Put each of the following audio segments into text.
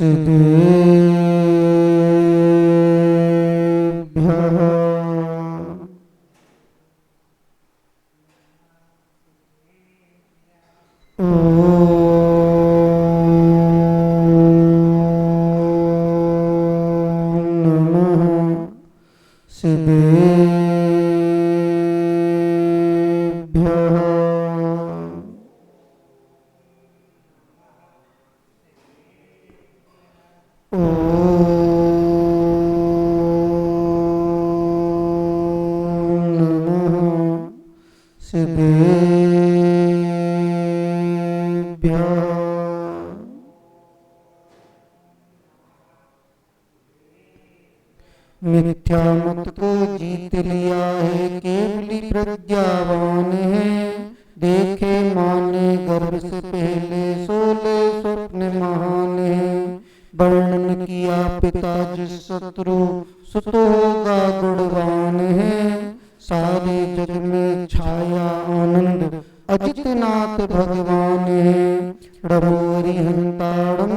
सिद्धेभ्यः मिथ्या मत को जीत लिया है केवली प्रज्ञावान है। देखे माने गर्भ से पहले सोले स्वप्न महान है। वर्णन किया पिता जिस शत्रु सुत होगा गुणवान है। सारे जग में छाया आनंद अजितनाथ भगवान है। रमोरि हंताड़म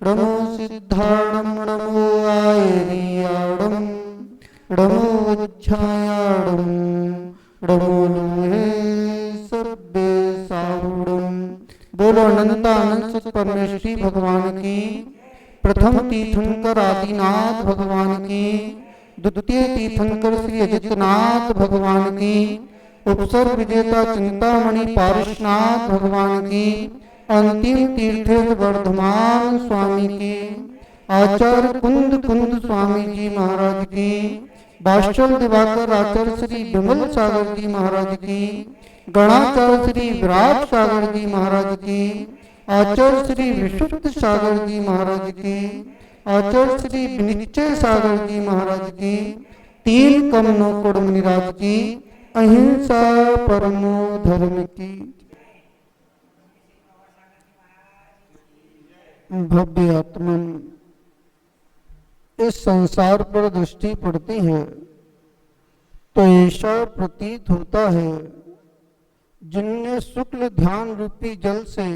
रमो सिद्धाड़म रमो आयरियाड़म रमो वज्झायाड़म रमो लोहे सर्वे साहुड़म। बोलो अनंतानंद सत परमेश्वरी भगवान की। प्रथम तीर्थंकर आदिनाथ भगवान की। द्वितीय तीर्थंकर श्री अजितनाथ भगवान की। उपसर्ग विजेता चिंतामणि पारसनाथ भगवान की। अंतिम तीर्थेश वर्धमान स्वामी की। आचार्य कुंद कुंद स्वामी जी महाराज की। बाष्चल दिवाकर आचार्य श्री विमल सागर जी महाराज की। गणाचार्य श्री विराट सागर जी महाराज की। आचार्य श्री विशुद्ध सागर जी महाराज की। आचार्य श्री विनिश्चय सागर जी महाराज की। तीन कमनो कुड़मुनिराज की। अहिंसा परमो धर्म की। भव्य आत्मन इस संसार पर दृष्टि पड़ती है तो ऐसा प्रतीत होता है जिनने शुक्ल ध्यान रूपी जल से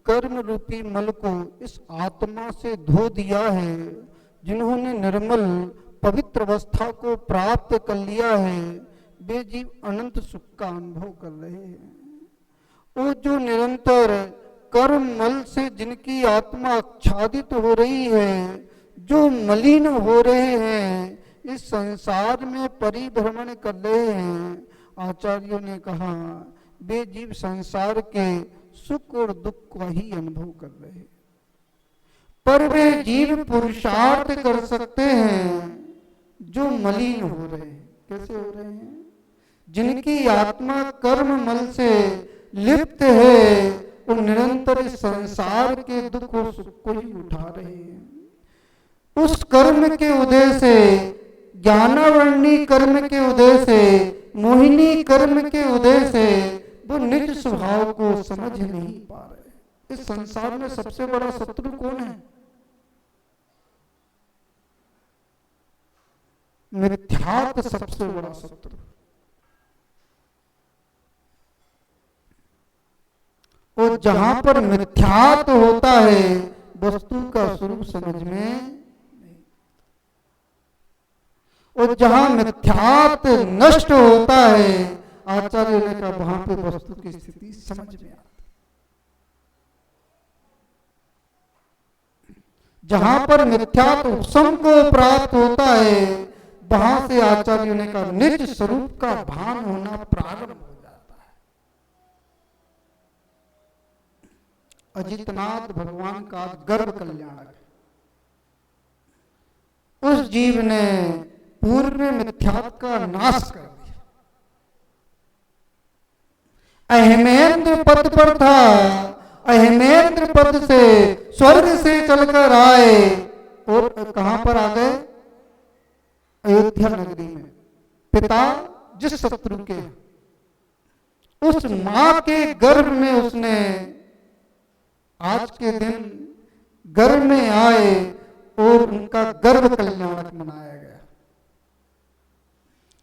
कर्म रूपी मल को इस आत्मा से धो दिया है। जिन्होंने निर्मल पवित्र अवस्था को प्राप्त कर लिया है वे जीव अनंत सुख का अनुभव कर रहे हैं। वो जो निरंतर कर्म मल से जिनकी आत्मा आच्छादित हो रही है, जो मलिन हो रहे हैं, इस संसार में परिभ्रमण कर रहे हैं, आचार्यों ने कहा वे जीव संसार के सुख और दुख का ही अनुभव कर रहे हैं। पर वे जीव पुरुषार्थ कर सकते हैं जो मलिन हो रहे हैं। कैसे हो रहे हैं? जिनकी आत्मा कर्म मल से लिप्त है वो निरंतर इस संसार के दुख और सुख को ही उठा रहे हैं। उस कर्म के उदय से, ज्ञानावरणी कर्म के उदय से, मोहिनी कर्म के उदय से वो निज स्वभाव को समझ नहीं पा रहे। इस संसार में सबसे बड़ा शत्रु कौन है? मिथ्यात्व सबसे बड़ा शत्रु। और जहां पर मिथ्यात्व होता है वस्तु का स्वरूप समझ में नहीं। और जहां मिथ्यात्व नष्ट होता है आचार्य ने कहा वहां पे वस्तु की स्थिति समझ में आती। जहां पर मिथ्यात्व उपशम को प्राप्त होता है वहां से आचार्य ने कहा निज स्वरूप का भान होना प्रारंभ हो जाता है। अजितनाथ भगवान का गर्भ कल्याणक उस जीव ने पूर्व में मिथ्यात्व का नाश कर दिया। अहमेंद्र पद पर था, अहमेंद्र पद से स्वर्ग से चलकर आए और कहां पर आ गए? अयोध्या नगरी में। पिता जिस शत्रु के, उस मां के गर्भ में उसने आज के दिन गर्भ में आए और उनका गर्भ कल्याणक मनाया गया।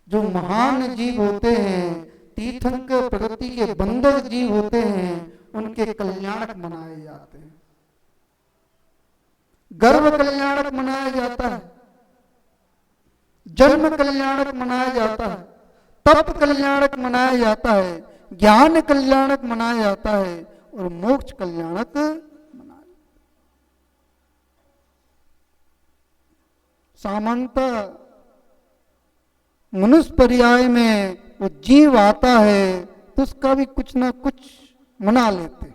जो महान जीव होते हैं, तीर्थंकर प्रगति के बंधक जीव होते हैं, उनके कल्याणक मनाए जाते हैं। गर्भ कल्याणक मनाया जाता है, जन्म कल्याणक मनाया जाता है, तप कल्याणक मनाया जाता है, ज्ञान कल्याणक मनाया जाता है और मोक्ष कल्याणक मनाया। सामान्यतः मनुष्य पर्याय में वो जीव आता है तो उसका भी कुछ ना कुछ मना लेते।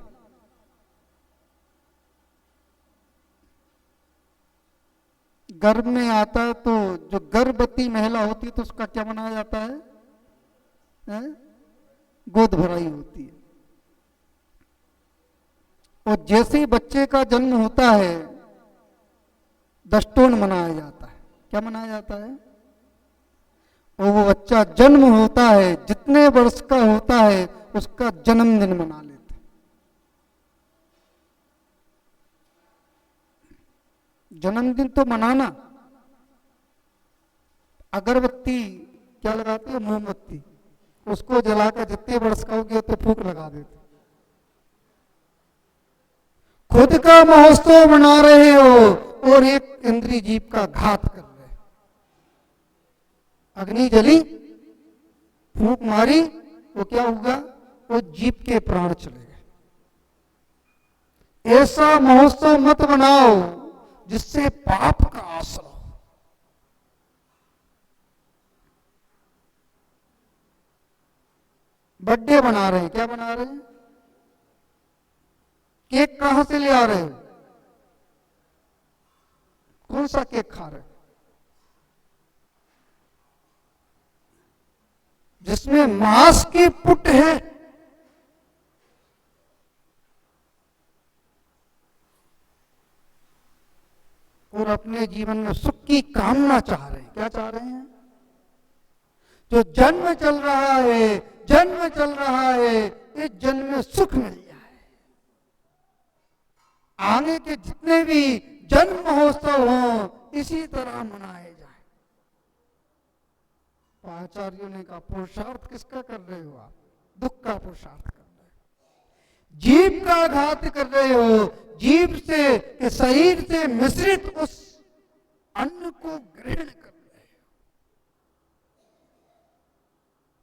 गर्भ में आता है तो जो गर्भवती महिला होती है तो उसका क्या मनाया जाता है? गोद भराई होती है। और जैसे ही बच्चे का जन्म होता है दष्टोन मनाया जाता है। क्या मनाया जाता है? और वो बच्चा जन्म होता है, जितने वर्ष का होता है उसका जन्मदिन मना लेते हैं। जन्मदिन तो मनाना, अगरबत्ती क्या लगाते हैं? मोमबत्ती, उसको जलाकर जितने वर्ष का हो गया तो फूंक लगा देते। खुद का महोत्सव मना रहे हो और एक इंद्रिय जीव का घात कर रहे हो। अग्नि जली, फूंक मारी, वो क्या होगा? वो जीव के प्राण चले गए। ऐसा महोत्सव मत बनाओ जिससे पाप का आश्रय हो। बर्थडे बना रहे हैं, क्या बना रहे हैं? केक कहां से ले आ रहे हो? कौन सा केक खा रहे हो? जिसमें मांस की पुट है। और अपने जीवन में सुख की कामना चाह रहे हैं। क्या चाह रहे हैं? जो जन्म चल रहा है, जन्म चल रहा है, इस जन्म में सुख मिल जाए। आगे के जितने भी जन्म महोत्सव हों इसी तरह मनाए जाए। आचार्यों ने कहा पुरुषार्थ किसका कर रहे हो आप? दुख का पुरुषार्थ कर रहे हो, जीव का घात कर रहे हो। जीव से के शरीर से मिश्रित उस अन्न को ग्रहण कर रहे हो।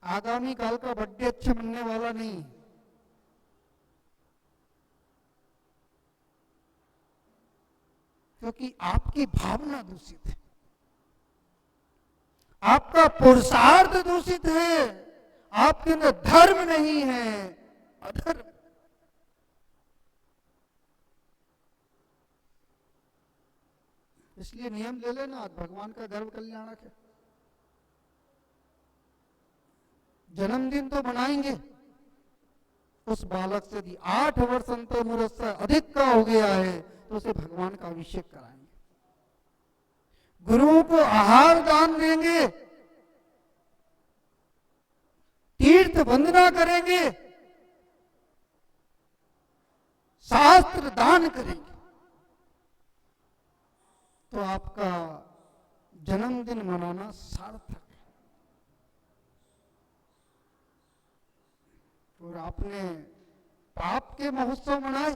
आगामी काल का बर्थडे अच्छा बनने वाला नहीं, क्योंकि आपकी भावना दूषित है, आपका पुरुषार्थ दूषित है, आपके अंदर धर्म नहीं है, अधर्म। इसलिए नियम ले लेना, आज भगवान का गर्भ कल्याणक है। जन्मदिन तो मनाएंगे। उस बालक से यदि 8 वर्ष अंतर मुहूर्त से अधिक का हो गया है तो उसे भगवान का अभिषेक कराएंगे, गुरुओं को आहार दान देंगे, तीर्थ वंदना करेंगे, शास्त्र दान करेंगे, तो आपका जन्मदिन मनाना सार्थक है। और आपने पाप के महोत्सव मनाए।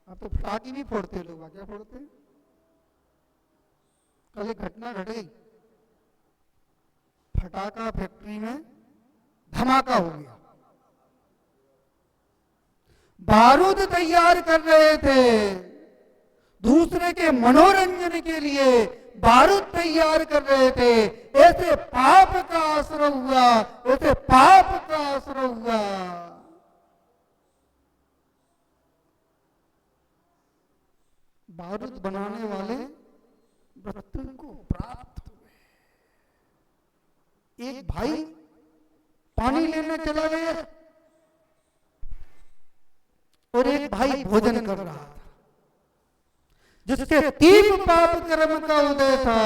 आप तो पटाखे भी फोड़ते लोग, क्या फोड़ते? कल एक घटना घट गई, फटाका फैक्ट्री में धमाका हो गया। बारूद तैयार कर रहे थे, दूसरे के मनोरंजन के लिए बारूद तैयार कर रहे थे। ऐसे पाप का आश्रय हुआ, ऐसे पाप का आश्रय हुआ। बारूद बनाने वाले मृत्यु को प्राप्त हुए। एक भाई पानी लेने चला गया और एक भाई भोजन कर रहा था, जिसके तीव्र पाप कर्म का उदय था,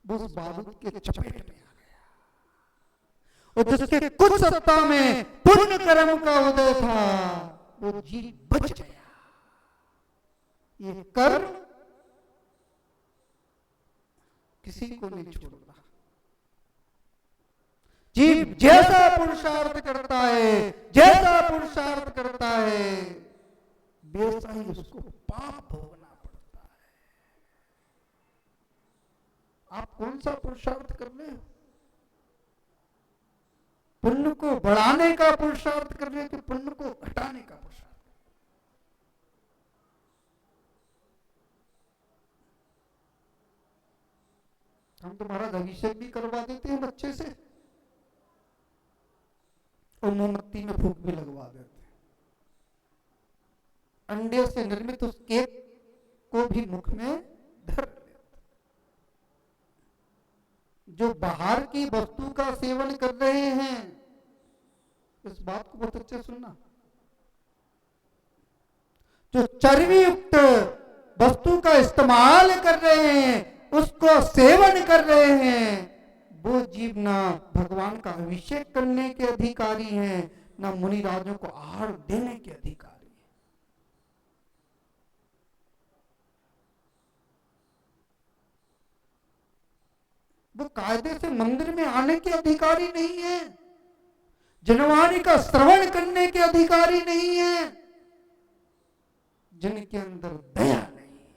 वो उस बारूद के चपेट में आ गया। और जिसके कुछ सत्ता में पुण्य कर्म का उदय था, वो जीव बच गया। ये कर्म किसी को नहीं छोड़ता। जीव जैसा पुरुषार्थ करता है, जैसा पुरुषार्थ करता है, वैसा ही उसको पाप भोगना पड़ता है। आप कौन सा पुरुषार्थ कर रहे हो? पुण्य को बढ़ाने का पुरुषार्थ कर रहे हो कि पुण्य को घटाने का पुरुषार्थ? हम तो महाराज अभिषेक भी करवा देते हैं बच्चे से और मोमबत्ती में फूंक भी लगवा देते हैं। अंडे से निर्मित उस केक को भी मुख में धर लेते। जो बाहर की वस्तु का सेवन कर रहे हैं, इस बात को बहुत अच्छे से सुनना, जो चर्बी युक्त वस्तु का इस्तेमाल कर रहे हैं, उसको सेवन कर रहे हैं, वो जीव ना भगवान का अभिषेक करने के अधिकारी हैं, ना मुनि राजों को आहार देने के अधिकारी हैं। वो कायदे से मंदिर में आने के अधिकारी नहीं है, जनवाणी का श्रवण करने के अधिकारी नहीं है, जिनके अंदर दया नहीं है।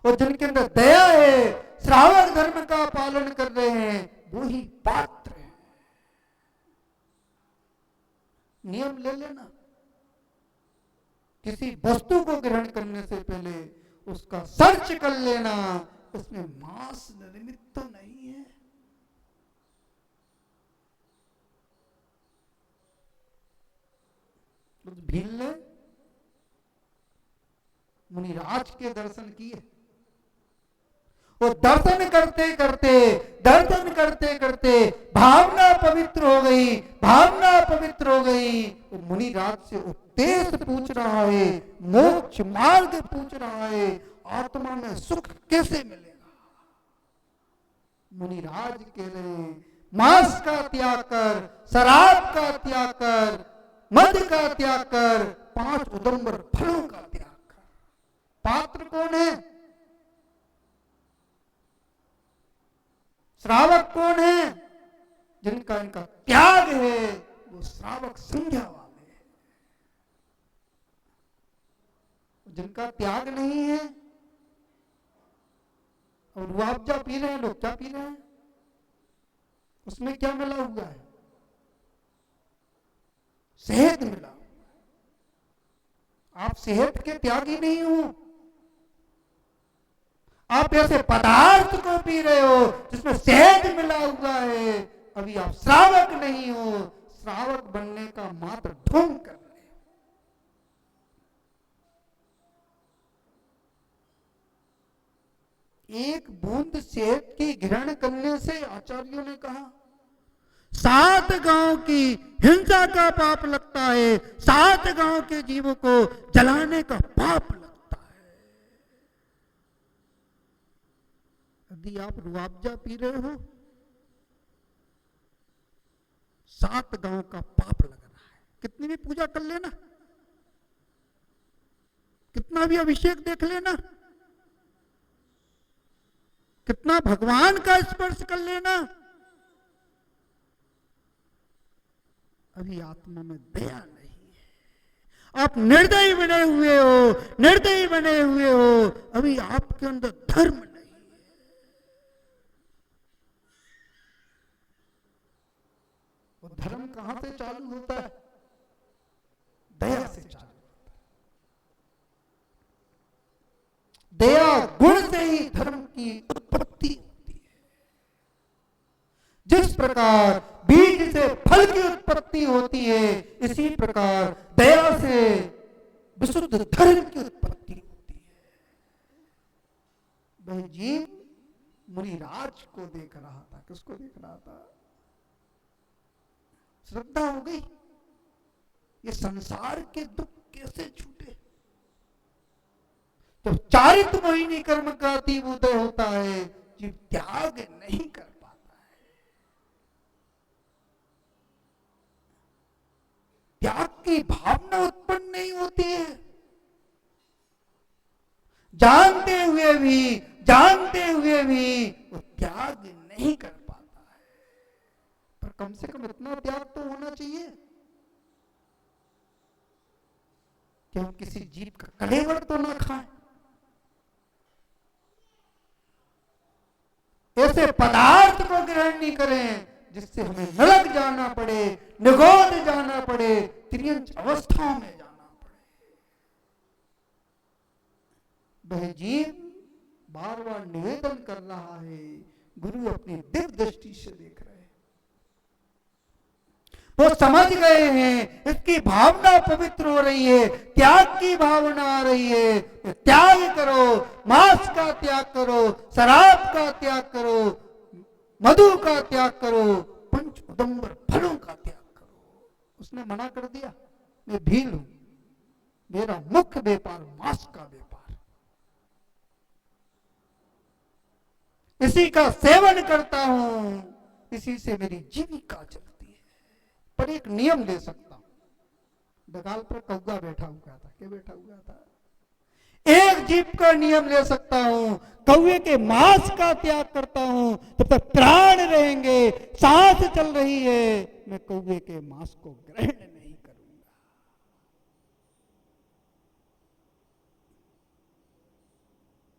और जिनके अंदर दया है, श्रावक धर्म का पालन कर रहे हैं, वो ही पात्र है। नियम ले लेना, किसी वस्तु को ग्रहण करने से पहले उसका सर्च कर लेना, उसमें मांस निर्मित तो नहीं है। भील ने मुनिराज के दर्शन किए और दर्शन करते करते भावना पवित्र हो गई, भावना पवित्र हो गई। तो मुनिराज से उपदेश पूछ रहा है, मोक्ष मार्ग पूछ रहा है, आत्मा में सुख कैसे मिलेगा। मुनिराज कह रहे हैं, मांस का त्याग कर, शराब का त्याग कर, मद का त्याग कर, 5 उदंबर फलों का त्याग कर। पात्र कौन है? श्रावक कौन है? जिनका इनका त्याग है, वो श्रावक संज्ञा वाले हैं। जिनका त्याग नहीं है और रुआवजा पी रहे हैं लोग, क्या पी रहे हैं? उसमें क्या मिला हुआ है? शहद मिला। आप शहद के त्यागी नहीं हो, आप ऐसे पदार्थ को पी रहे हो जिसमें शहद मिला हुआ है। अभी आप श्रावक नहीं हो, श्रावक बनने का मात्र ढोंग कर रहे हो। एक बूंद शहद की ग्रहण करने से आचार्यों ने कहा 7 गांव की हिंसा का पाप लगता है, 7 गांव के जीवों को जलाने का पाप लगता है। यदि आप रुआवजा पी रहे हो, 7 गांव का पाप लग रहा है। कितनी भी पूजा कर लेना, कितना भी अभिषेक देख लेना, कितना भगवान का स्पर्श कर लेना, अभी आत्मा में दया नहीं है। आप निर्दयी बने हुए हो, निर्दयी बने हुए हो, अभी आपके अंदर धर्म नहीं है। वो धर्म कहां से चालू होता है? दया से चालू होता है। दया गुण से ही धर्म की उत्पत्ति होती है। जिस प्रकार बीज से फल की उत्पत्ति होती है, इसी प्रकार दया से विशुद्ध धर्म की उत्पत्ति होती है। वह जीव मुनिराज को देख रहा था। किसको देख रहा था? श्रद्धा हो गई, ये संसार के दुख कैसे छूटे। जब चारित मोहिनी कर्म का अतीब उदय होता है, जीव त्याग नहीं कर पाता है। त्याग की भावना उत्पन्न नहीं होती है। जानते हुए भी वो त्याग नहीं कर पाता है। पर कम से कम इतना त्याग तो होना चाहिए। कि हम किसी जीव का कलेवर तो ना खाएं, ऐसे पदार्थ को ग्रहण नहीं करें जिससे हमें नरक जाना पड़े, निगोद जाना पड़े, त्रियंच अवस्थाओं में जाना पड़े। वह जीव बार बार निवेदन कर रहा है, गुरु अपनी दिव्य दृष्टि से देख रहे हैं, वो समझ गए हैं, इसकी भावना पवित्र हो रही है, त्याग की भावना आ रही है। त्याग करो, मांस का त्याग करो, शराब का त्याग करो, मधु का त्याग करो, पंच उदंबर फलों का त्याग करो। उसने मना कर दिया, मैं भील हूं, मेरा मुख्य व्यापार मांस का व्यापार, इसी का सेवन करता हूं, इसी से मेरी जीविका चलती है। पर एक नियम ले सकता हूं। डगाल पर कौवा बैठा हुआ था, क्या बैठा हुआ था? एक जीव का नियम ले सकता हूं, कौवे के मांस का त्याग करता हूं, तब तक प्राण रहेंगे, सांस चल रही है, मैं कौवे के मांस को ग्रहण नहीं करूंगा।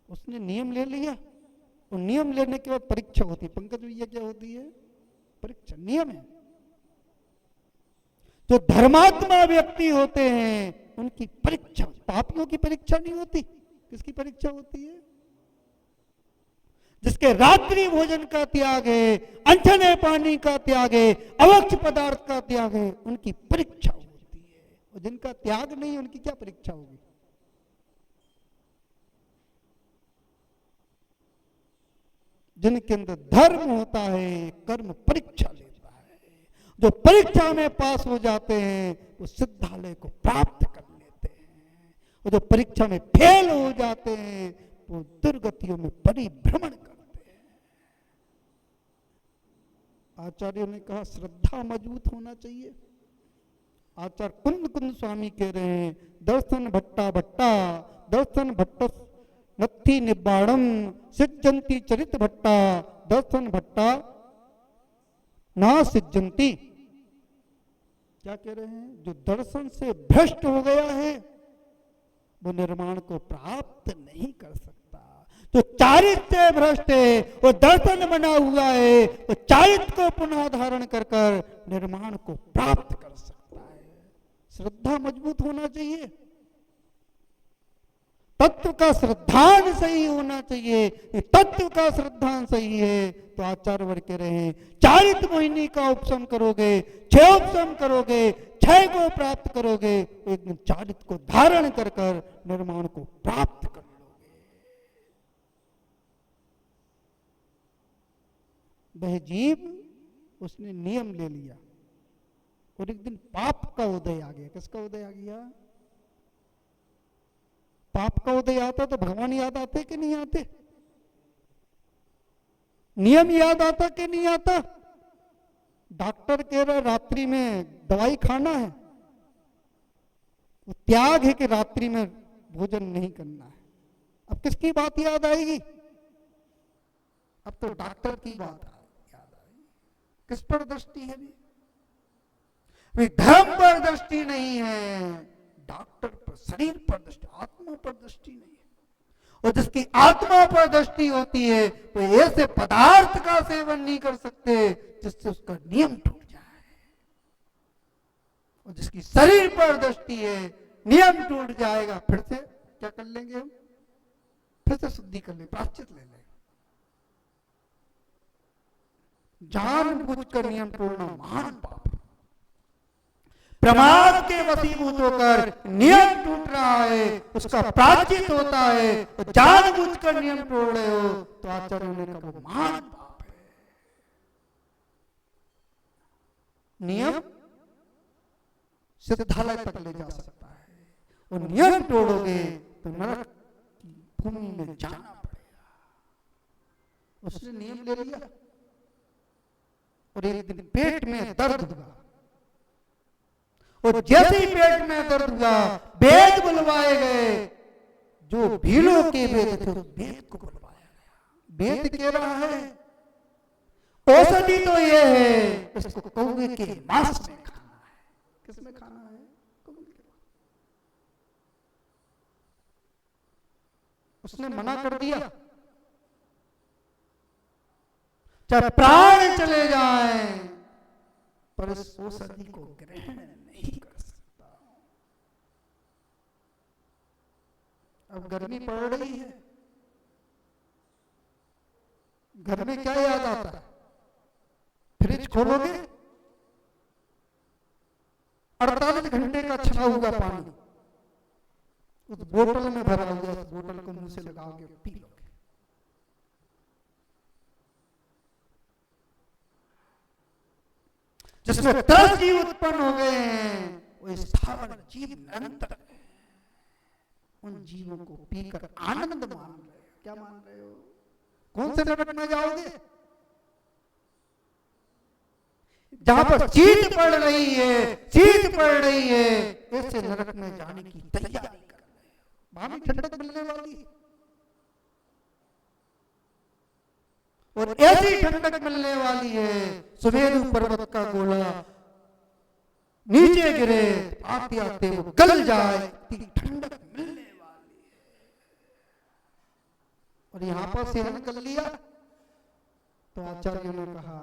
उसने नियम ले लिया, और नियम लेने के बाद परीक्षा होती है। पंकज भैया, क्या होती है? परीक्षा, नियम है। जो धर्मात्मा व्यक्ति होते हैं उनकी परीक्षा, पापियों की परीक्षा नहीं होती। किसकी परीक्षा होती है? जिसके रात्रि भोजन का त्याग है, अनछने पानी का त्याग है, अवक्ष पदार्थ का त्याग है, उनकी परीक्षा होती है। और जिनका त्याग नहीं, उनकी क्या परीक्षा होगी? जिनके अंदर धर्म होता है, कर्म परीक्षा लेता है, जो परीक्षा में पास हो जाते हैं वो सिद्धालय को प्राप्त कर लेते हैं, और जो परीक्षा में फेल हो जाते हैं वो दुर्गतियों में परिभ्रमण करते हैं। आचार्यों ने कहा श्रद्धा मजबूत होना चाहिए। आचार्य कुंद कुंद स्वामी कह रहे हैं, दर्शन भट्टा भट्टा दर्शन भट्ट नत्थी निब्बाणम सिज्जंती चरित भट्टा दर्शन भट्टा ना सिज्जंती। क्या कह रहे हैं? जो दर्शन से भ्रष्ट हो गया है वो निर्माण को प्राप्त नहीं कर सकता। जो चारित्र से भ्रष्ट है, वो दर्शन बना हुआ है, वो चारित्र को पुनः धारण कर कर निर्माण को प्राप्त कर सकता है। श्रद्धा मजबूत होना चाहिए, तत्व का श्रद्धान सही होना चाहिए। तत्व का श्रद्धान सही है तो आचार्य वर्ग कह रहे हैं, चारित्र मोहिनी का उपशम करोगे, छह उपशम करोगे, छह को प्राप्त करोगे, एक दिन चारित्र को धारण कर कर निर्माण को प्राप्त कर लोगे। वह जीव, उसने नियम ले लिया और एक दिन पाप का उदय आ गया। किसका उदय आ गया? पाप का उदय आता तो भगवान याद आते कि नहीं आते? नियम याद आता कि नहीं आता? डॉक्टर कह रहा रात्रि में दवाई खाना है, वो त्याग है कि रात्रि में भोजन नहीं करना है। अब किसकी बात याद आएगी? अब तो डॉक्टर की बात याद आएगी। किस पर दृष्टि है? भी धर्म पर दृष्टि नहीं है, डॉक्टर पर, शरीर पर दृष्टि, आत्मा पर दृष्टि नहीं है। और जिसकी आत्मा पर दृष्टि होती है तो ऐसे पदार्थ का सेवन नहीं कर सकते जिससे उसका नियम टूट जाए। और जिसकी शरीर पर दृष्टि है, नियम टूट जाएगा, फिर से क्या कर लेंगे हम? फिर से शुद्धि कर लेंगे, प्रायश्चित ले लेंगे। जानबूझकर नियम तोड़ना महान पाप। प्रमाद के वशीभूत होकर नियम टूट रहा है, उसका प्रायश्चित होता है, तो जानबूझकर नियम तोड़ रहे हो तो आचार्यों ने कहा वो महान पाप है। नियम सिद्धालय तक ले जा सकता है, और नियम तोड़ोगे तो नरक की भूमि में जाना पड़ेगा। उसने नियम ले लिया और एक दिन पेट में दर्द हुआ, और जैसे ही पेट में दर्द हुआ वेद बुलवाए गए। जो भीलों के वेद थे उस वेद को बुलवाया गया। वेद कह रहा है औषधि तो ये है, इसको कौवे के मांस में खाना है। किसमें खाना है? कौवे के। उसने मना कर दिया, चाहे प्राण चले जाए पर इस औषधि को ग्रहण नहीं कर सकता। अब गर्मी पड़ रही है, घर में क्या याद आता है? फ्रिज खोलोगे 48 घंटे का छना हुआ पानी उस बोतल में भरा हुआ, उस बोतल को मुंह से लगाओगे, पी लोगे। जिसमें 10 जीव उत्पन्न हो गए हैं, वो स्थावर जीव निरंतर है। उन जीवों को पीकर आनंद मान रहे हो। क्या मान रहे हो? कौन से नरक में जाओगे? जहां पर शीत पड़ रही है, शीत पड़ रही है, ऐसे नरक में जाने की तैयारी कर रहे हो। वहां भी ठंडक मिलने वाली है और ऐसी ठंडक मिलने वाली है, सुमेरु पर्वत का गोला नीचे गिरे, आते आते वो गल जाए, इतनी ठंडक मिलने वाली है। और यहां पर सेवन कर लिया तो आचार्यों ने कहा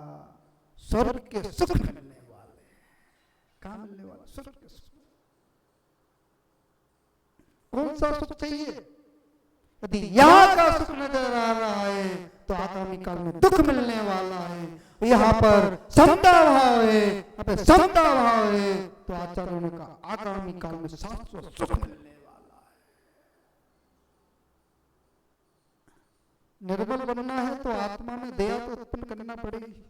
स्वर्ग के सुख मिलने वाले। कहां मिलने वाले? स्वर्ग के सुख। कौन सा सुख चाहिए? यदि यहाँ का सुख नजर आ रहा है तो आगामी काल में दुख मिलने वाला है। यहाँ पर समता भाव है, यहाँ पे समता भाव है, तो आचार्यों ने कहा आगामी काल में शाश्वत सुख मिलने वाला है। निर्मल बनना है तो आत्मा में दया तो उत्पन्न करना पड़ेगी।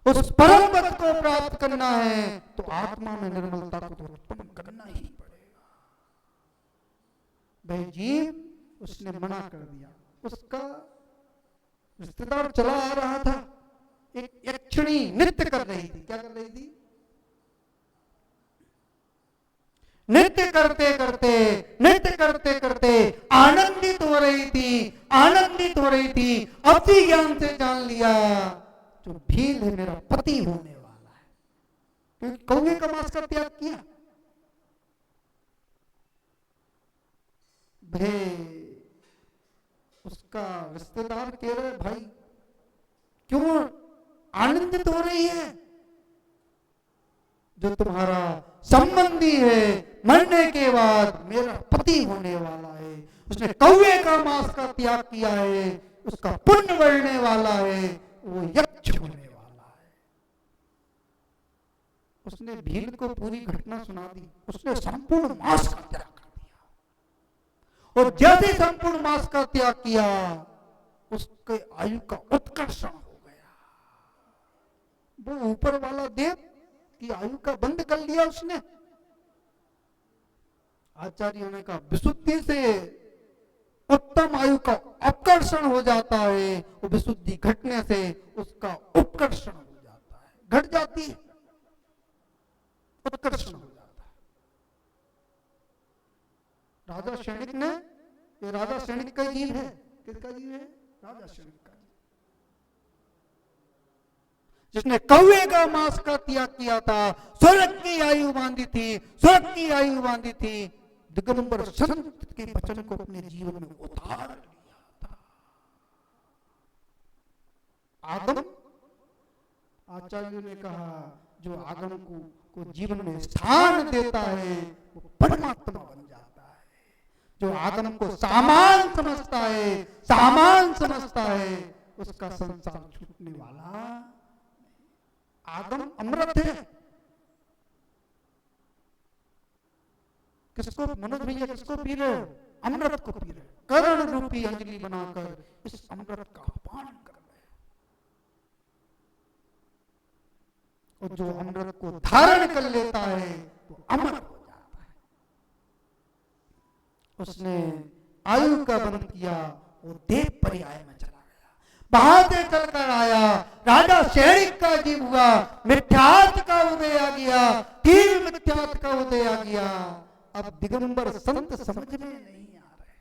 उस परम पद को प्राप्त करना है तो आत्मा में निर्मलता को तो उत्पन्न करना ही पड़ेगा। भाई जीव उसने मना कर दिया। उसका रिश्तेदार चला आ रहा था, एक यक्षिणी नृत्य कर रही थी। क्या कर रही थी? नृत्य करते करते, नृत्य करते करते आनंदित हो रही थी, आनंदित हो रही थी। अपनी ज्ञान से जान लिया जो भील है मेरा पति होने वाला है, क्योंकि कौवे का मांस का त्याग किया। भाई उसका रिश्तेदार कह रहे भाई क्यों आनंदित हो रही है? जो तुम्हारा संबंधी है मरने के बाद मेरा पति होने वाला है, उसने कौवे का मांस का त्याग किया है, उसका पुण्य बढ़ने वाला है, वो यक्ष होने वाला है। उसने भील को पूरी घटना सुना दी। उसने संपूर्ण मांस का त्याग कर दिया और जैसे संपूर्ण मांस का त्याग किया उसके आयु का उत्कर्षण हो गया। वो ऊपर वाला देव की आयु का बंद कर लिया उसने। आचार्यों ने कहा विशुद्धि से उत्तम आयु का अपकर्षण हो जाता है, वो विशुद्धि घटने से उसका उपकर्षण हो जाता है, घट जाती है, उत्कर्षण हो जाता है। राजा सैनिक ने, ये राजा सैनिक का जीव है। किसका जीव है? राजा सैनिक का। जिसने कौवे का मांस का त्याग किया था, स्वर्ग की आयु बांधी थी, स्वर्ग की आयु बांधी थी, दिगंबर संत के वचन को अपने जीवन में उतार लिया था। आगम, आचार्यों ने कहा जो आगम को जीवन में स्थान देता है वो परमात्मा बन जाता है। जो आगम को सामान समझता है, सामान समझता है, उसका संसार छूटने वाला। आगम अमृत है। किसको मनोज भैया किसको पी रहे हो? अमृत को पी रहे हो। कर्ण रूपी अंजलि बनाकर इस अमृत का पान कर रहे हो। और जो अमृत को धारण कर लेता है वो अमर हो जाता है। उसने आयु का बंद किया और देव पर्याय में चला गया। वहां से चलकर आया, राजा सैनिक का जीव हुआ, मिथ्यात्व का उदय आ गया, तीव्र मिथ्यात्व का उदय आ गया। अब दिगंबर संत समझ में नहीं आ रहे।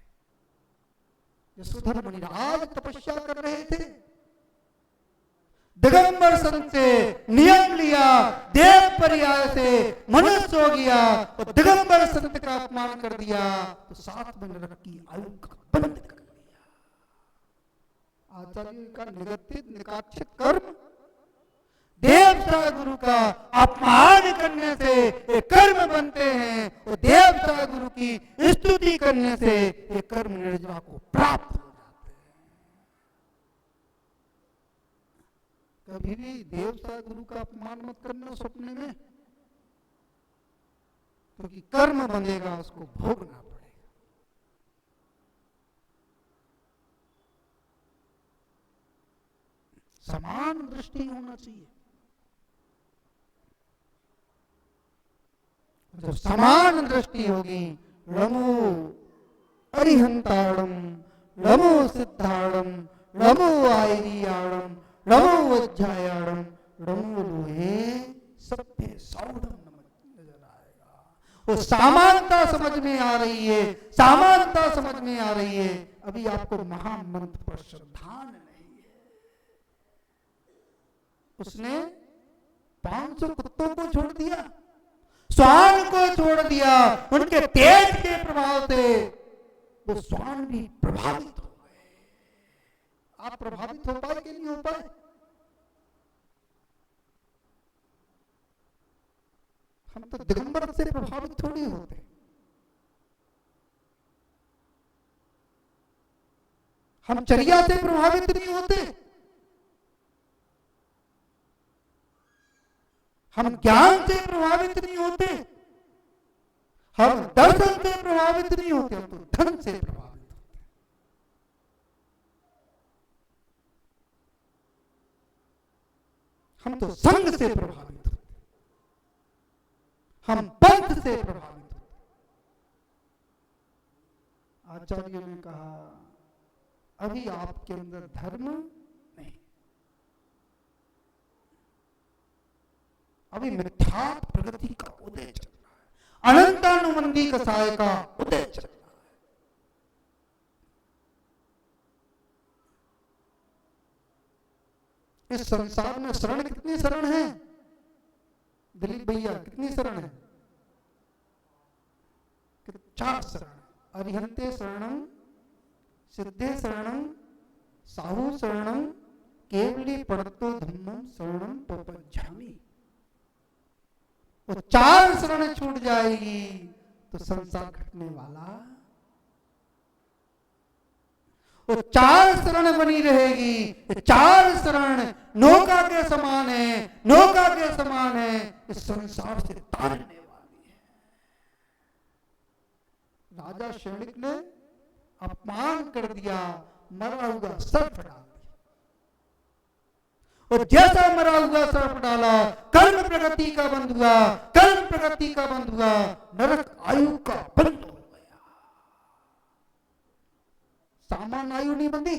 यशोधर मुनि आज तपस्या कर रहे थे, दिगंबर संत से नियम लिया, देव पर्याय से मनुष्य हो गया, और दिगंबर संत का अपमान कर दिया तो 7 नरक की आयु का बंद कर दिया। आचार्य का निगतित निकाक्षित कर्म देव गुरु का अपमान करने से ये कर्म बनते हैं, और देव गुरु की स्तुति करने से ये कर्म निर्जरा को प्राप्त हो जाते हैं। कभी भी देव गुरु का अपमान मत करना सपने में, क्योंकि कर्म बनेगा, उसको भोगना पड़ेगा। समान दृष्टि होना चाहिए। जब समान दृष्टि होगी, रमो अरिहंताड़म, रमो सिद्धाड़म, रमो आयरियाड़म, रमो वज्जायाड़म, रमो लोहे सभ्य सौड़म नजर आएगा। वो समानता समझ में आ रही है, समानता समझ में आ रही है। अभी आपको महामंत्र पर श्रद्धा नहीं है। उसने 500 कुत्तों को छोड़ दिया, श्वान को छोड़ दिया, उनके तेज के प्रभाव से वो श्वान भी प्रभावित हो गए। आप प्रभावित हो पाए कि नहीं हो पाए? हम तो दिगंबर से प्रभावित थोड़ी होते। हम चर्या से प्रभावित नहीं होते, हम ज्ञान से प्रभावित नहीं होते, हम दर्शन से प्रभावित नहीं होते, हम तो धन से प्रभावित होते। हम तो संग से प्रभावित होते, हम पंथ से प्रभावित होते। आचार्य ने कहा अभी आपके अंदर धर्म नहीं, अभी मिथ्या प्रगति का उदय चल रहा है, अनंतानुबंधी कसाय का उदय चल रहा है। इस संसार में शरण कितनी शरण है दिलीप भैया? कितनी शरण है? 4 शरण। अरिहंते शरणम, सिद्धे शरणम, साहू शरणम, केवली पड़तो धम्मम शरणम पपज्झामि। वो 4 शरण छूट जाएगी तो संसार घटने वाला, वो 4 शरण बनी रहेगी। 4 शरण नौका के समान है, नौका के समान है, इस संसार से तारने वाली है। राजा शैणिक ने अपमान कर दिया, मरा हुआ सर्प डाल दिया, और जैसा मरा हुआ सर्प डाला, कर्म प्रगति का बंद हुआ, कर्म प्रगति का बंद हुआ, नरक आयु का बंद हो गया। सामान्य आयु नहीं बंदी,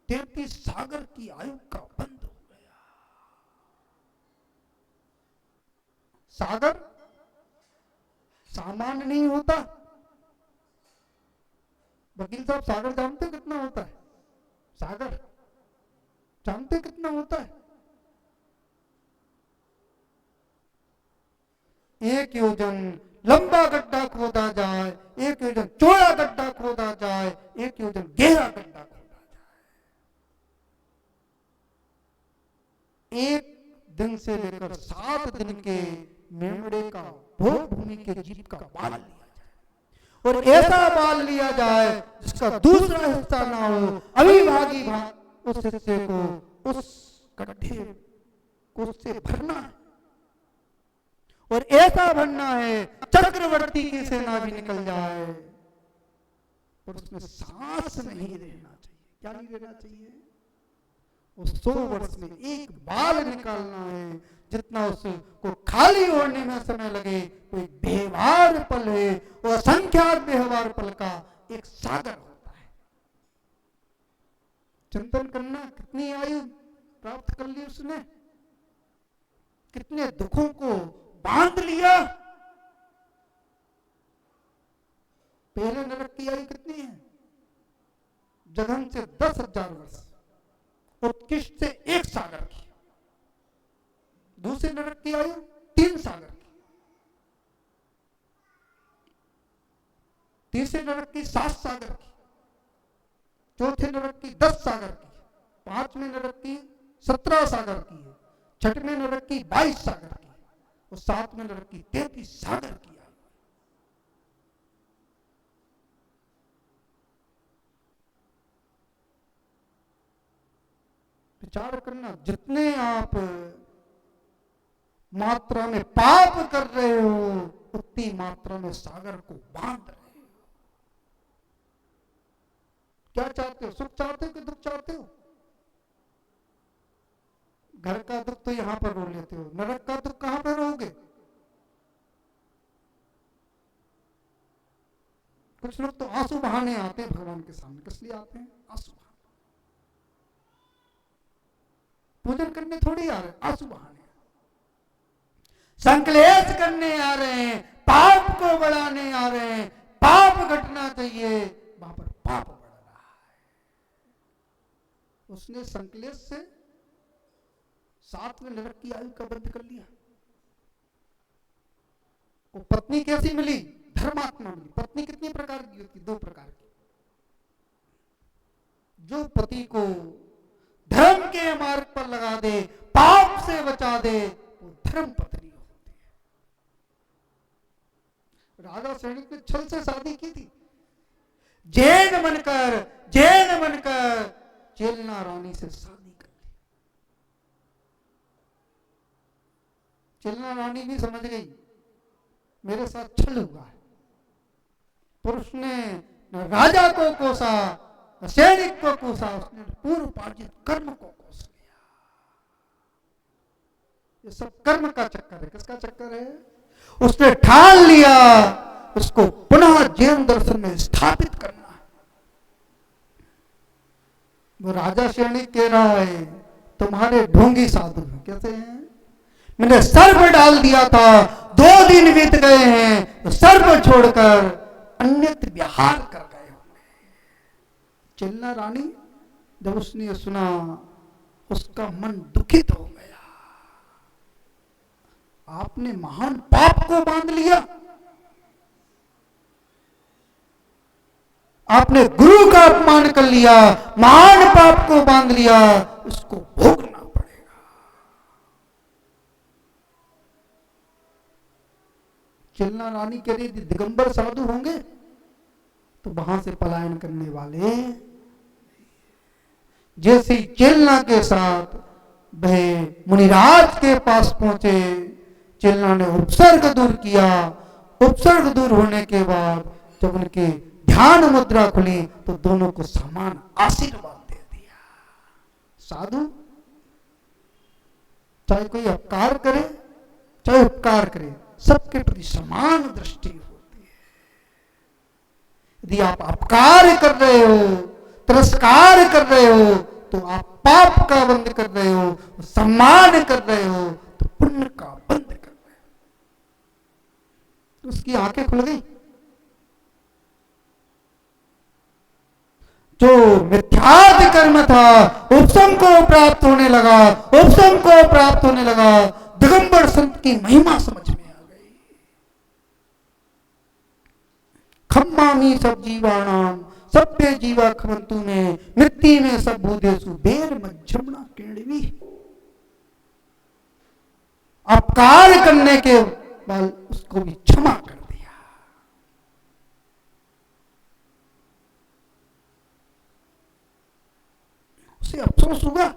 33 सागर की आयु का बंद हो गया। सागर सामान्य नहीं होता। वकील साहब सागर जानते कितना होता है? सागर जानते कितना होता है? 1 योजन लंबा गड्ढा खोदा जाए, 1 योजन चौड़ा गड्ढा खोदा जाए, 1 योजन गहरा गड्ढा खोदा जाए। 1 दिन से लेकर 7 दिन के मेमड़े का भोग भूमि के जीव का बाल लिया जाए, और ऐसा बाल लिया जाए जिसका दूसरा हिस्सा ना हो, अविभागी भाग उस हिस्से को, उस गड्ढे को उससे भरना है, और ऐसा भरना है चक्रवर्ती की सेना भी निकल जाए और उसमें सांस नहीं रहना चाहिए। क्या नहीं रहना चाहिए? वो 100 वर्ष में 1 बाल निकालना है। जितना उसको खाली होने में समय लगे, कोई बेवार पल है, वो असंख्यात बेवार पल का एक सागर होता है। चिंतन करना, कितनी आयु प्राप्त कर ली उसने, कितने दुखों को बांध लिया। पहले नरक की आयु कितनी है? जघन से 10,000 वर्ष, उत्कृष्ट से 1 सागर की। दूसरे नरक की आयु 3 सागर की, तीसरे नरक की 7 सागर की, चौथे नरक की 10 सागर की, पांचवें नरक की 17 सागर की है, छठवें नरक की 22 सागर की और सातवें नरक की 33 सागर की आयु। विचार करना, जितने आप मात्रा में पाप कर रहे हो उतनी मात्रा में सागर को बांध रहे हो। क्या चाहते हो, सुख चाहते हो कि दुख चाहते हो? घर का दुख तो यहां पर रो लेते हो, नरक का दुख कहां पर रोगे? कुछ लोग तो आंसू बहाने आते हैं भगवान के सामने। किस लिए आते हैं? आंसू बहाने। पूजन करने थोड़ी आ रहे, आंसू बहाने, संकलेश करने आ रहे हैं, पाप को बढ़ाने आ रहे हैं। पाप घटना चाहिए, वहां पर पाप बढ़ रहा है। उसने संकलेश से 7वें नरक की आयु का बंद कर लिया। वो पत्नी कैसी मिली? धर्मात्मा मिली। पत्नी कितनी प्रकार की होती? 2 प्रकार की। जो पति को धर्म के मार्ग पर लगा दे, पाप से बचा दे, वो धर्म पत्नी होती है। राजा सैनिक ने छल से शादी की थी। जैन बनकर चेलना रानी से शादी कर ली। चेलना रानी भी समझ गई मेरे साथ छल हुआ है। पुरुष ने राजा को कोसा, सैनिक को कोसा, उसने पूर्व उपार्जित कर्म को कोस लिया। ये सब कर्म का चक्कर है। किसका चक्कर है? उसने ठान लिया उसको पुनः जैन दर्शन में स्थापित करना है। वो राजा सैनिक कह रहा है तुम्हारे ढोंगी साधु कैसे हैं? मैंने सर्प डाल दिया था, 2 दिन बीत गए हैं, तो सर्प छोड़कर अन्यत्र विहार कर गए होंगे। चेलना रानी जब उसने सुना उसका मन दुखित हो गया। आपने महान पाप को बांध लिया, आपने गुरु का अपमान कर लिया, महान पाप को बांध लिया, उसको भोगना पड़ेगा। चेलना रानी कह रही थी दिगंबर साधु होंगे तो वहां से पलायन करने वाले। जैसे चेलना के साथ वह मुनिराज के पास पहुंचे, चेलना ने उपसर्ग दूर किया। उपसर्ग दूर होने के बाद जब उनके ध्यान मुद्रा खुली तो दोनों को समान आशीर्वाद दे दिया। साधु चाहे कोई अपकार करे चाहे उपकार करे, सबके प्रति समान दृष्टि होती है। यदि आप अपकार कर रहे हो, तिरस्कार कर रहे हो, तो आप पाप का बंद कर रहे हो, सम्मान कर रहे हो तो पुण्य का बंद कर रहे हो। उसकी आंखें खुल गई। जो मिथ्यादि कर्म था उपशम को प्राप्त होने लगा, उपशम को प्राप्त होने लगा। दिगंबर संत की महिमा समझ में आ गई। खम्मामी सब जीवाणाम सभ्य जीवा खमंतु में मृत्यु में सब भूतेषु बेर मध्यमना केणवी। अपकार करने के बाद उसको भी क्षमा कर दिया। उसे अफसोस हुआ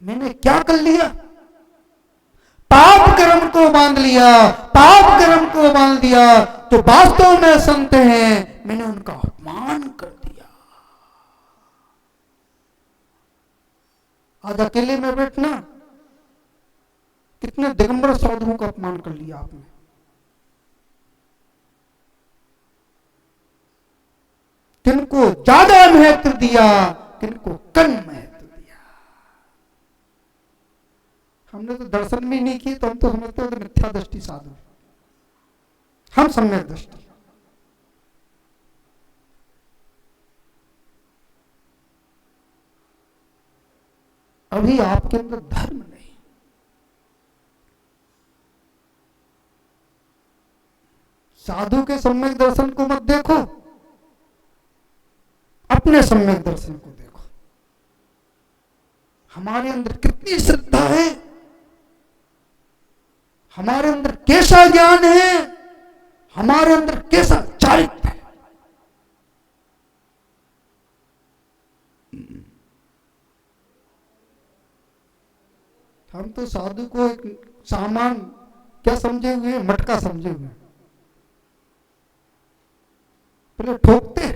मैंने क्या कर लिया? पाप कर्म को बांध लिया, पाप कर्म को बांध दिया। तो वास्तव में संत हैं, मैंने उनका अपमान कर दिया। आज अकेले में बैठना, कितने दिगंबर साधुओं का अपमान कर लिया आपने। किनको ज्यादा महत्व दिया, किनको कम महत्व दिया। हमने तो दर्शन भी नहीं किए तो हम तो समझते हो मिथ्या दृष्टि साधु, हम सम्यक दृष्टि। अभी आपके अंदर धर्म नहीं। साधु के सम्यक दर्शन को मत देखो, अपने सम्यक दर्शन को देखो। हमारे अंदर कितनी श्रद्धा है, हमारे अंदर कैसा ज्ञान है, हमारे अंदर कैसा चारित्र्य है। हम तो साधु को एक सामान क्या समझे हुए, मटका समझे हुए। पहले ठोकते,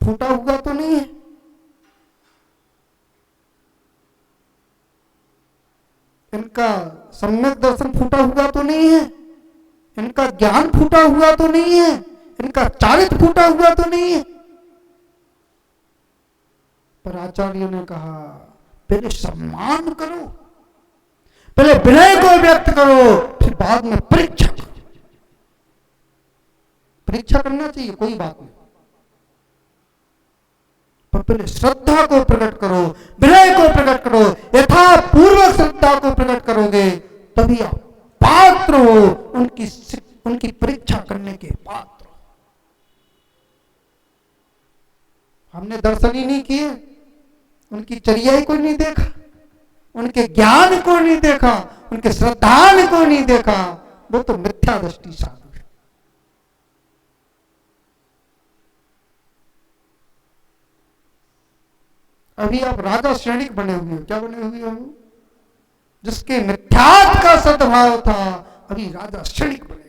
फूटा हुआ तो नहीं है, इनका सम्यक दर्शन फूटा हुआ तो नहीं है, इनका ज्ञान फूटा हुआ तो नहीं है, इनका चारित्र फूटा हुआ तो नहीं है। पर आचार्य ने कहा पहले सम्मान करो, पहले विनय को व्यक्त करो, फिर बाद में परीक्षा करो। परीक्षा करना चाहिए, कोई बात नहीं, पर पहले श्रद्धा को प्रकट करो, विनय को प्रकट करो। यथा पूर्वक श्रद्धा को प्रकट करोगे तभी आप पात्र हो, उनकी परीक्षा करने के पात्र हो। हमने दर्शन ही नहीं किए, उनकी चर्या को नहीं देखा, उनके ज्ञान को नहीं देखा, उनके श्रद्धान को नहीं देखा, वो तो मिथ्या दृष्टि साधु है। अभी आप राजा श्रेणिक बने हुए हो। क्या बने हुए हो? जिसके मिथ्यात्व का सद्भाव था, अभी राजा श्रेणिक बने हुए।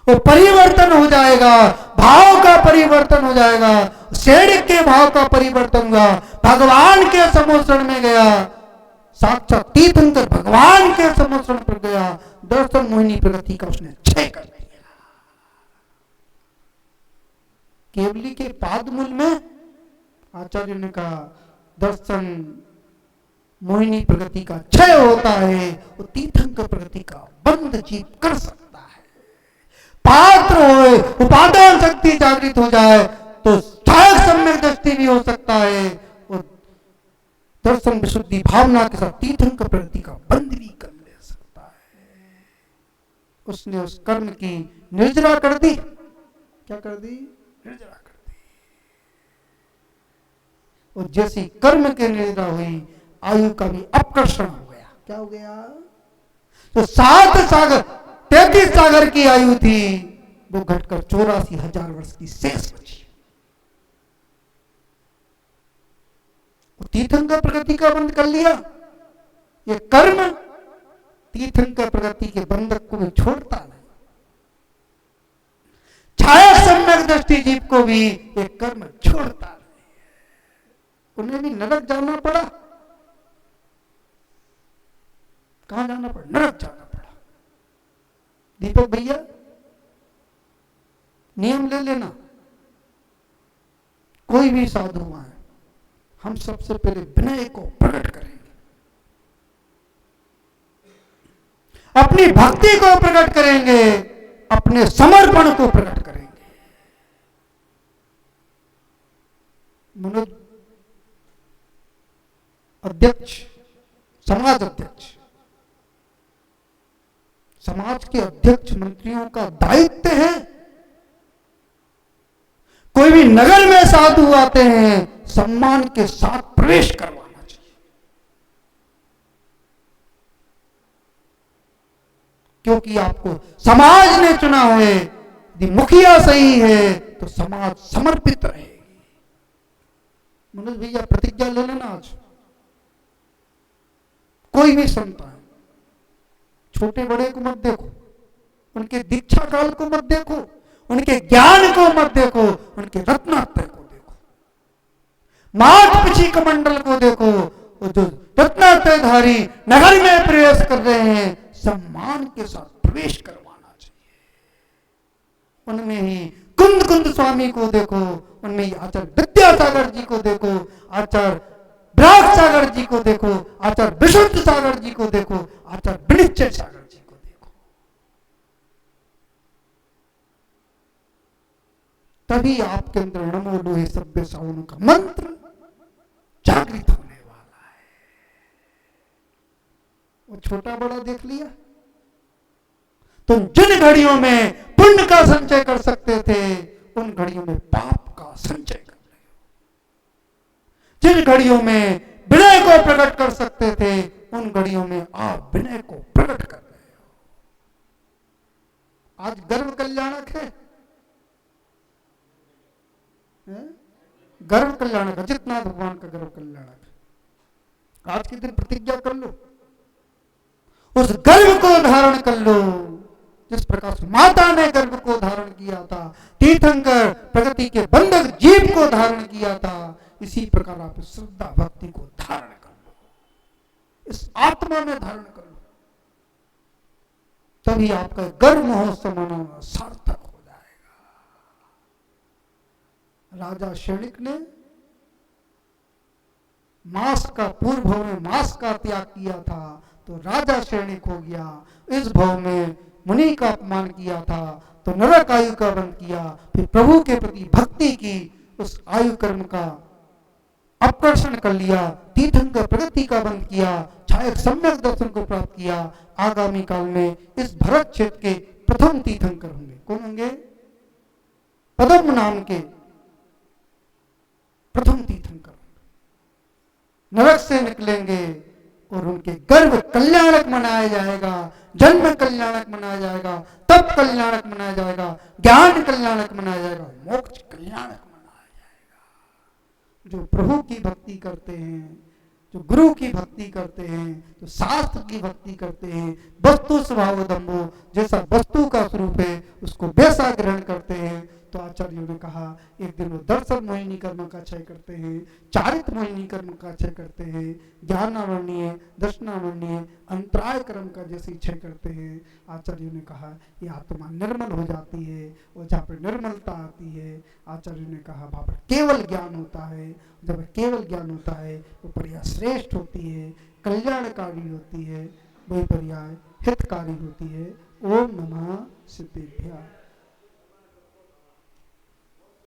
वो परिवर्तन हो जाएगा, भाव का परिवर्तन हो जाएगा, श्रेणिक के भाव का परिवर्तन हुआ। भगवान के समोषण में गया, साक्षात तीर्थंकर भगवान के समोषण पर गया, दर्शन मोहिनी प्रगति का उसने क्षय कर दिया। केवली के पादमूल में आचार्य ने कहा दर्शन मोहिनी प्रगति का क्षय होता है, वो तीर्थंकर प्रगति का बंध जीव कर सकता है। पात्र होए, उपादान शक्ति जागृत हो जाए तो सहायक सम्यक दृष्टि भी हो सकता है। वो दर्शन विशुद्धि भावना के साथ तीर्थंकर प्रगति का बंध भी कर ले सकता है। उसने उस कर्म की निर्जरा कर दी। क्या कर दी? निर्जरा कर दी। और जैसी कर्म की निर्जरा हुई, आयु का भी अपकर्षण हो गया। क्या हो गया? तो 7 सागर 33 सागर की आयु थी, वो घटकर 84,000 वर्ष की शेष बची। तीर्थंकर प्रगति का बंध कर लिया। ये कर्म तीर्थंकर प्रगति के बंधक को भी छोड़ता नहीं। छाया सम्यक दृष्टि जीव को भी ये कर्म छोड़ता नहीं। उन्हें भी नरक जाना पड़ा। कहां जाना पड़ा? नरक जाना पड़ा। दीपक भैया नियम ले लेना, कोई भी साधु आए, हम सबसे पहले विनय को प्रकट करेंगे, अपनी भक्ति को प्रकट करेंगे, अपने समर्पण को प्रकट करेंगे। मनोज अध्यक्ष, समाज अध्यक्ष, समाज के अध्यक्ष मंत्रियों का दायित्व है, कोई भी नगर में साधु आते हैं सम्मान के साथ प्रवेश करवाना चाहिए। क्योंकि आपको समाज ने चुना है। यदि मुखिया सही है तो समाज समर्पित रहेगी। मनोज भैया प्रतिज्ञा ले लेना आज। कोई भी संत है, छोटे बड़े को मत देखो, उनके दीक्षा काल को मत देखो, उनके ज्ञान को मत देखो, उनके रत्नात्रय को देखो, माठ पिछी कमंडल को देखो। जो रत्नात्रयधारी नगर में प्रवेश कर रहे हैं, सम्मान के साथ प्रवेश करवाना चाहिए। उनमें ही कुंद कुंद स्वामी को देखो, उनमें ही आचार्य विद्यासागर जी को देखो, आचार्य ब्राह्म सागर जी को देखो, आचार्य विशुद्ध सागर जी को देखो, आचार्य विनिश्चय सागर जी को देखो। तभी आपके अंदर नमो लोहे सभ्य सावन का मंत्र जागृत होने वाला है। वो छोटा बड़ा देख लिया। तुम जिन घड़ियों में पुण्य का संचय कर सकते थे, उन घड़ियों में पाप का संचय कर रहे हो। जिन घड़ियों में विनय को प्रकट कर सकते थे, उन घड़ियों में आप विनय को प्रकट कर रहे हो। आज गर्व कल्याणक है, गर्व कल्याणक है, जितना भगवान का गर्व कल्याणक है। आज के दिन प्रतिज्ञा कर लो, उस गर्व को धारण कर लो जिस प्रकार माता ने गर्भ को धारण किया था, तीर्थंकर प्रगति के बंधक जीव को धारण किया था, इसी प्रकार आप श्रद्धा भक्ति को धारण कर लो, इस आत्मा में धारण कर लो, तभी आपका गर्भ महोत्सव मनाना सार्थक हो जाएगा। राजा शैणिक ने मांस का पूर्व भाव में मांस का त्याग किया था, तो राजा शैणिक हो गया। इस भाव में मुनि का अपमान किया था, तो नरक आयु का बंध किया। फिर प्रभु के प्रति भक्ति की, उस आयु कर्म का अपकर्षण कर लिया, तीर्थंकर प्रगति का बंध किया, छायक सम्यक दर्शन को प्राप्त किया। आगामी काल में इस भरत क्षेत्र के प्रथम तीर्थंकर होंगे। कौन होंगे? पद्म नाम के प्रथम तीर्थंकर नरक से निकलेंगे और उनके गर्भ कल्याणक मनाया जाएगा, जन्म कल्याणक मनाया जाएगा, तप कल्याणक मनाया जाएगा, ज्ञान कल्याणक मनाया जाएगा, मोक्ष कल्याणक मनाया जाएगा। जो प्रभु की भक्ति करते हैं, जो गुरु की भक्ति करते हैं, जो शास्त्र की भक्ति करते हैं, वस्तु स्वभाव दम्भो, जैसा वस्तु का स्वरूप है उसको वैसा ग्रहण करते हैं। तो आचार्यों ने कहा, एक दिन वो दर्शन मोहिनी कर्म का क्षय करते हैं, चारित मोहिनी कर्म का क्षय करते हैं, ज्ञानावर्णीय दर्शनावर्णीय अंतराय कर्म का जैसे क्षय करते हैं। आचार्यों ने कहा ये आत्मा निर्मल हो जाती है, और जहाँ पर निर्मलता आती है, आचार्यों ने कहा वहाँ पर केवल ज्ञान होता है। जब केवल ज्ञान होता है वो पर्याय श्रेष्ठ होती है, कल्याणकारी होती है, वही पर्याय हितकारी होती है। ओम नमः सिद्धेभ्यः।